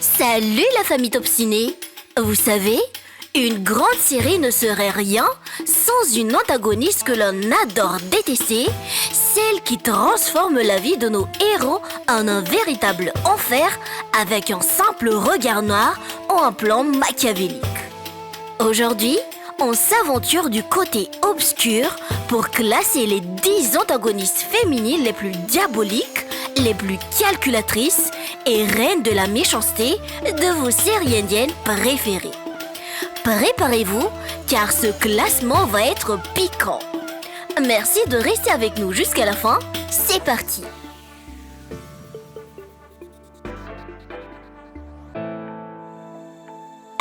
Salut la famille Top Ciné. Vous savez, une grande série ne serait rien sans une antagoniste que l'on adore détester, celle qui transforme la vie de nos héros en un véritable enfer avec un simple regard noir ou un plan machiavélique. Aujourd'hui, on s'aventure du côté obscur pour classer les 10 antagonistes féminines les plus diaboliques, les plus calculatrices et reines de la méchanceté de vos séries indiennes préférées. Préparez-vous, car ce classement va être piquant. Merci de rester avec nous jusqu'à la fin. C'est parti!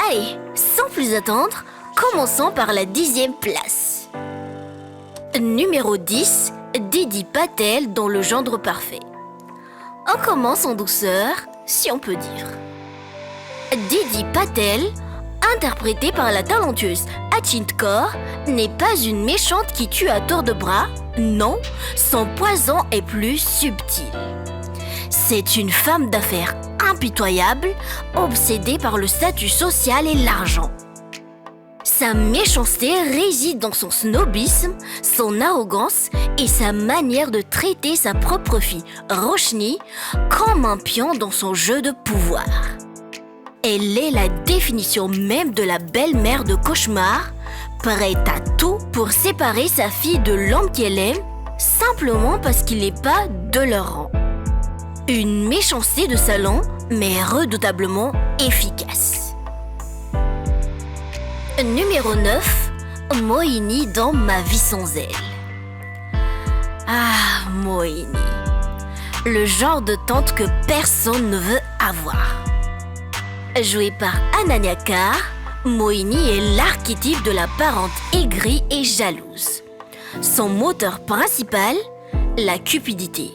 Allez, sans plus attendre, commençons par la 10e place. Numéro 10, Didi Patel dans le gendre parfait. On commence en douceur, si on peut dire. Didi Patel, interprétée par la talentueuse Achint Kaur, n'est pas une méchante qui tue à tour de bras. Non, son poison est plus subtil. C'est une femme d'affaires impitoyable, obsédée par le statut social et l'argent. Sa méchanceté réside dans son snobisme, son arrogance et sa manière de traiter sa propre fille, Roshni, comme un pion dans son jeu de pouvoir. Elle est la définition même de la belle-mère de cauchemar, prête à tout pour séparer sa fille de l'homme qu'elle aime, simplement parce qu'il n'est pas de leur rang. Une méchanceté de salon, mais redoutablement efficace. Numéro 9, Mohini dans Ma vie sans elle. Ah, Mohini. Le genre de tante que personne ne veut avoir. Jouée par Ananya Carr, Mohini est l'archétype de la parente aigrie et jalouse. Son moteur principal, la cupidité.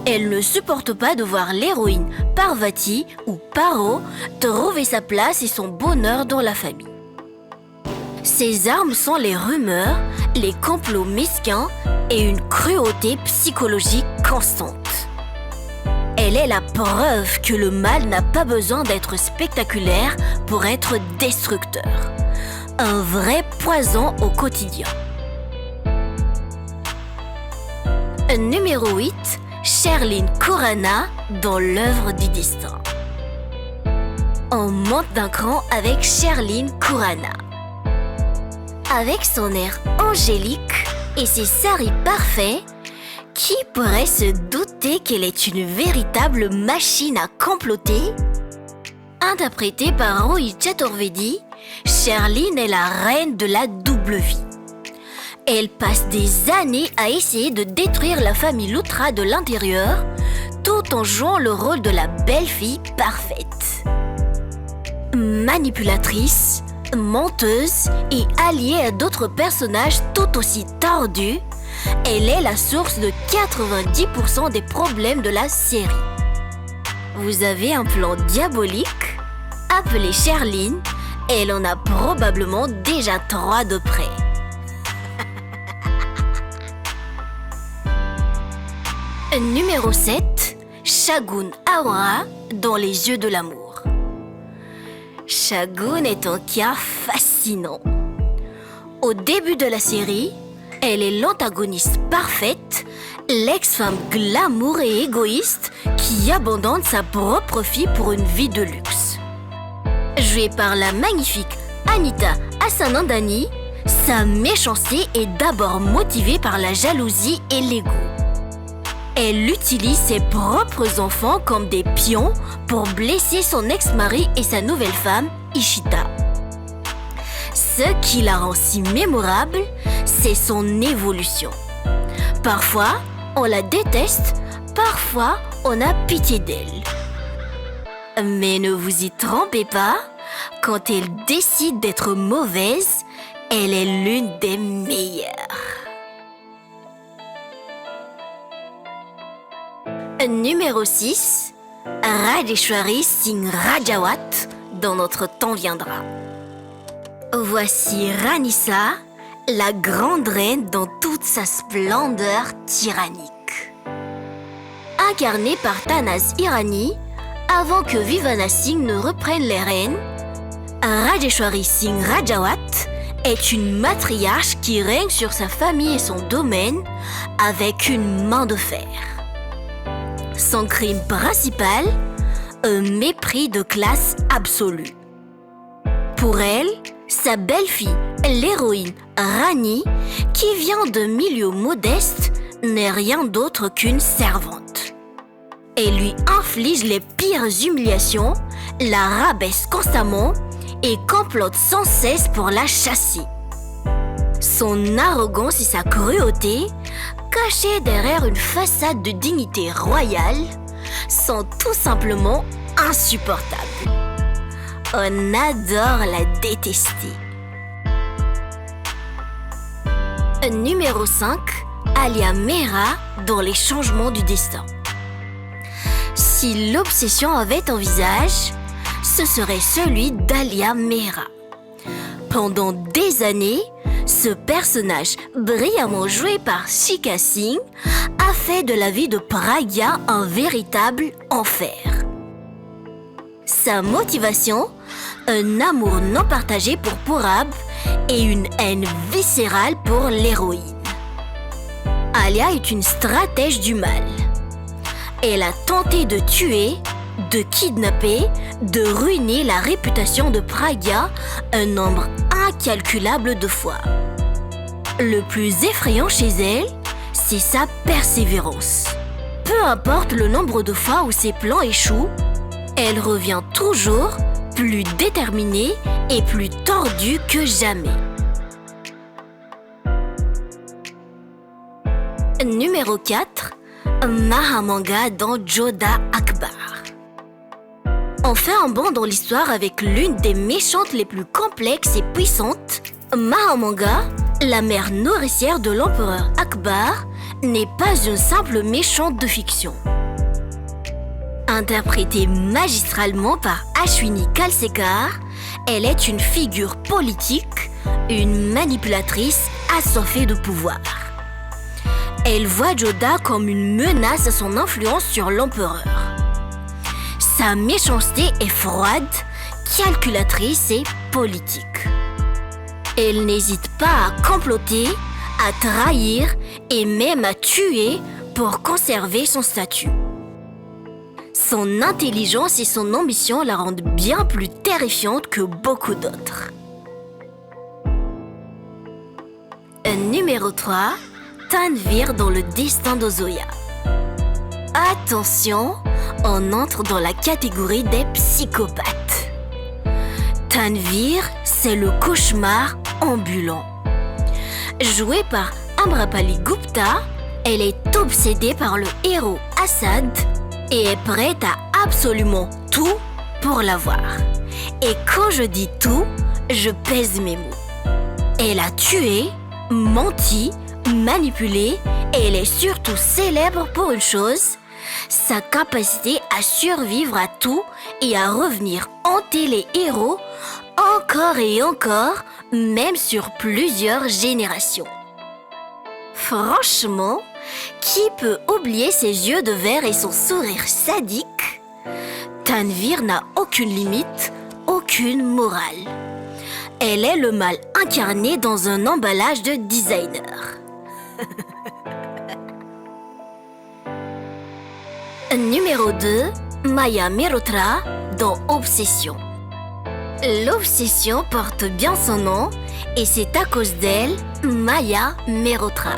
Elle ne supporte pas de voir l'héroïne Parvati ou Paro trouver sa place et son bonheur dans la famille. Ses armes sont les rumeurs, les complots mesquins et une cruauté psychologique constante. Elle est la preuve que le mal n'a pas besoin d'être spectaculaire pour être destructeur. Un vrai poison au quotidien. Numéro 8, Sherline Khurana dans l'œuvre du destin. On monte d'un cran avec Sherline Khurana. Avec son air angélique et ses saris parfaits, qui pourrait se douter qu'elle est une véritable machine à comploter? Interprétée par Rohit Chaturvedi, Sherline est la reine de la double vie. Elle passe des années à essayer de détruire la famille Luthra de l'intérieur, tout en jouant le rôle de la belle-fille parfaite. Manipulatrice, menteuse et alliée à d'autres personnages tout aussi tordus, elle est la source de 90% des problèmes de la série. Vous avez un plan diabolique? Appelez Sherline, elle en a probablement déjà 3 de près. Numéro 7, Shagun Aura dans Les yeux de l'amour. Shagun est un cas fascinant. Au début de la série, elle est l'antagoniste parfaite, l'ex-femme glamour et égoïste qui abandonne sa propre fille pour une vie de luxe. Jouée par la magnifique Anita Asanandani, sa méchanceté est d'abord motivée par la jalousie et l'ego. Elle utilise ses propres enfants comme des pions pour blesser son ex-mari et sa nouvelle femme, Ishita. Ce qui la rend si mémorable, c'est son évolution. Parfois, on la déteste, parfois, on a pitié d'elle. Mais ne vous y trompez pas, quand elle décide d'être mauvaise, elle est l'une des meilleures. Numéro 6, Rajeshwari Singh Rajawat dans Notre temps viendra. Voici Ranissa, la grande reine dans toute sa splendeur tyrannique. Incarnée par Tanaz Irani, Avant que Vivana Singh ne reprenne les rênes, Rajeshwari Singh Rajawat est une matriarche qui règne sur sa famille et son domaine avec une main de fer. Son crime principal, un mépris de classe absolu. Pour elle, sa belle-fille, l'héroïne Rani, qui vient d'un milieu modeste, n'est rien d'autre qu'une servante. Elle lui inflige les pires humiliations, la rabaisse constamment et complote sans cesse pour la chasser. Son arrogance et sa cruauté, cachées derrière une façade de dignité royale, sont tout simplement insupportables. On adore la détester. Numéro 5, Alia Mehra dans les changements du destin. Si l'obsession avait un visage, ce serait celui d'Alia Mehra. Pendant des années, ce personnage brillamment joué par Shikha Singh a fait de la vie de Pragya un véritable enfer. Sa motivation, un amour non partagé pour Purab et une haine viscérale pour l'héroïne. Alia est une stratège du mal. Elle a tenté de tuer, de kidnapper, de ruiner la réputation de Pragya un nombre incalculable de fois. Le plus effrayant chez elle, c'est sa persévérance. Peu importe le nombre de fois où ses plans échouent, elle revient toujours plus déterminée et plus tordue que jamais. Numéro 4, Mahamanga dans Jodha Akbar. On fait un bond dans l'histoire avec l'une des méchantes les plus complexes et puissantes. Mahamanga, la mère nourricière de l'empereur Akbar, n'est pas une simple méchante de fiction. Interprétée magistralement par Ashwini Kalsekar, elle est une figure politique, une manipulatrice assoiffée de pouvoir. Elle voit Jodha comme une menace à son influence sur l'empereur. Sa méchanceté est froide, calculatrice et politique. Elle n'hésite pas à comploter, à trahir et même à tuer pour conserver son statut. Son intelligence et son ambition la rendent bien plus terrifiante que beaucoup d'autres. Numéro 3, Tanvir dans le destin d'Ozoya. Attention, on entre dans la catégorie des psychopathes. Tanvir, c'est le cauchemar ambulant. Jouée par Amrapali Gupta, elle est obsédée par le héros Assad et est prête à absolument tout pour l'avoir. Et quand je dis tout, je pèse mes mots. Elle a tué, menti, manipulé et elle est surtout célèbre pour une chose, sa capacité à survivre à tout et à revenir hanter les héros encore et encore, même sur plusieurs générations. Franchement, qui peut oublier ses yeux de verre et son sourire sadique? Tanvir n'a aucune limite, aucune morale. Elle est le mal incarné dans un emballage de designer. Numéro 2, Maya Mehrotra dans Obsession. L'obsession porte bien son nom et c'est à cause d'elle, Maya Mehrotra.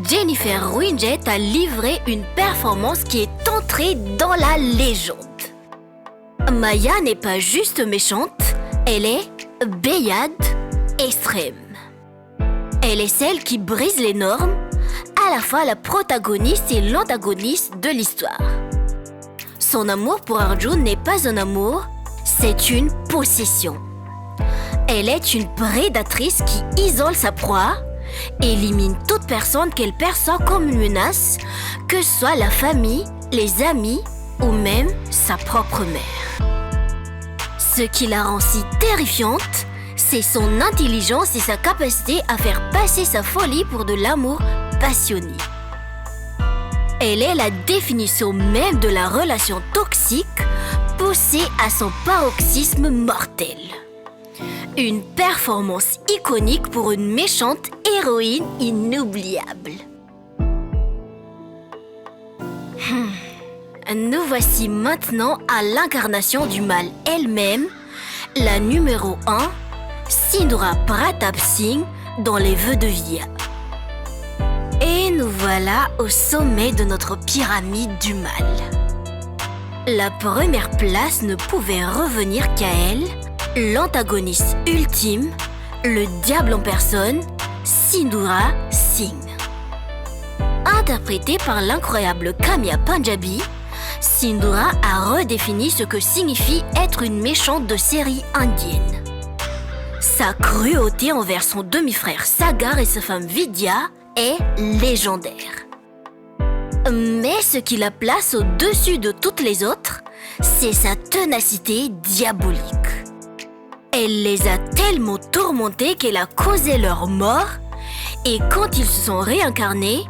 Jennifer Winget a livré une performance qui est entrée dans la légende. Maya n'est pas juste méchante, elle est béate extrême. Elle est celle qui brise les normes, à la fois la protagoniste et l'antagoniste de l'histoire. Son amour pour Arjun n'est pas un amour, c'est une possession. Elle est une prédatrice qui isole sa proie, élimine toute personne qu'elle perçoit comme une menace, que ce soit la famille, les amis ou même sa propre mère. Ce qui la rend si terrifiante, c'est son intelligence et sa capacité à faire passer sa folie pour de l'amour passionné. Elle est la définition même de la relation toxique poussée à son paroxysme mortel. Une performance iconique pour une méchante héroïne inoubliable. Nous voici maintenant à l'incarnation du mal elle-même, la numéro 1, Sindhura Pratap Singh dans les vœux de Via. Et nous voilà au sommet de notre pyramide du mal. La première place ne pouvait revenir qu'à elle, l'antagoniste ultime, le diable en personne, Sindhura Singh. Interprétée par l'incroyable Kamya Panjabi, Sindhura a redéfini ce que signifie être une méchante de série indienne. Sa cruauté envers son demi-frère Sagar et sa femme Vidya est légendaire. Mais ce qui la place au-dessus de toutes les autres, c'est sa ténacité diabolique. Elle les a tellement tourmentés qu'elle a causé leur mort, et quand ils se sont réincarnés,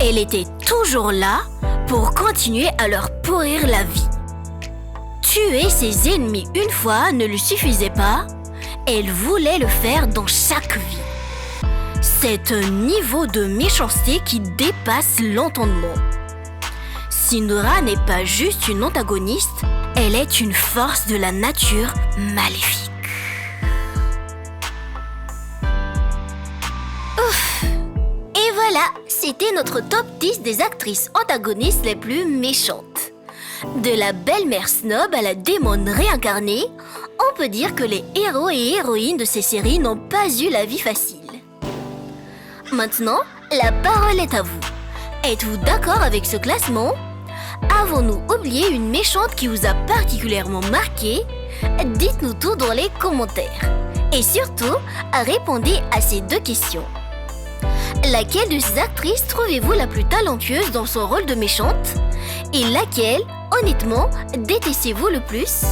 elle était toujours là pour continuer à leur pourrir la vie. Tuer ses ennemis une fois ne lui suffisait pas, elle voulait le faire dans chaque vie. C'est un niveau de méchanceté qui dépasse l'entendement. Sindhura n'est pas juste une antagoniste, elle est une force de la nature maléfique. Ouf! Et voilà, c'était notre top 10 des actrices antagonistes les plus méchantes. De la belle-mère snob à la démone réincarnée, on peut dire que les héros et héroïnes de ces séries n'ont pas eu la vie facile. Maintenant, la parole est à vous. Êtes-vous d'accord avec ce classement? Avons-nous oublié une méchante qui vous a particulièrement marqué? Dites-nous tout dans les commentaires. Et surtout, répondez à ces deux questions. Laquelle de ces actrices trouvez-vous la plus talentueuse dans son rôle de méchante? Et laquelle, honnêtement, détestez-vous le plus?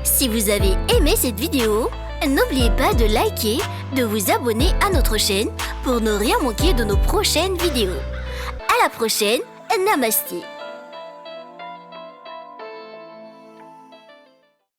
Si vous avez aimé cette vidéo, n'oubliez pas de liker, de vous abonner à notre chaîne pour ne rien manquer de nos prochaines vidéos. À la prochaine, namasté!